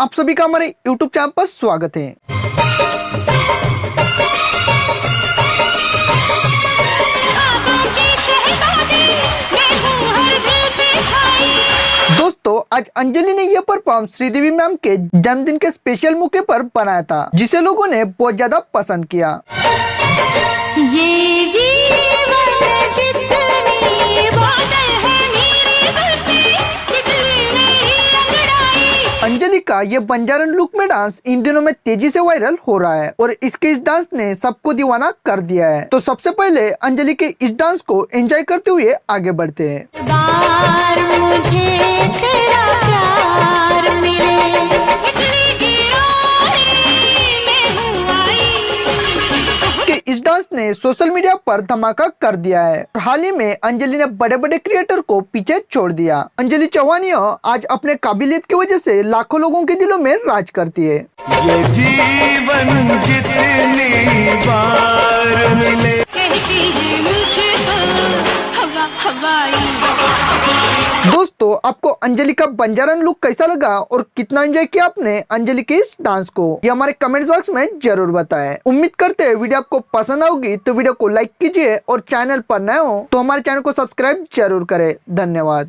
आप सभी का हमारे YouTube चैनल पर स्वागत है। दोस्तों, आज अंजलि ने यह परफॉर्म श्रीदेवी मैम के जन्मदिन के स्पेशल मौके पर बनाया था, जिसे लोगों ने बहुत ज्यादा पसंद किया। ये जीवन जितनी बादल है मेरे दिल से, जितनी मेरी अंगड़ाई। अंजलि का ये बंजारन लुक में डांस इन दिनों में तेजी से वायरल हो रहा है और इसके इस डांस ने सबको दीवाना कर दिया है। तो सबसे पहले अंजलि के इस डांस को एंजॉय करते हुए आगे बढ़ते हैं। बार मुझे तेरा प्यार मिले, इतनी दीवानी मैं हूँ आई। इसके इस डांस ने सोशल मीडिया पर धमाका कर दिया है। हाल ही में अंजलि ने बड़े बड़े क्रिएटर को पीछे छोड़ दिया। अंजलि चौहान आज अपने काबिलियत की वजह से लाखों लोगों के दिलों में राज करती है। ये जीवन जितनी बार मिले, कहती है मुझको हवा हवाई। दोस्तों, आपको अंजलि का बंजारन लुक कैसा लगा और कितना एंजॉय किया आपने अंजलि के इस डांस को, ये हमारे कमेंट्स बॉक्स में जरूर बताएं। उम्मीद करते हैं वीडियो आपको पसंद आएगी, तो वीडियो को लाइक कीजिए और चैनल पर नए हो तो हमारे चैनल को सब्सक्राइब जरूर करें। धन्यवाद।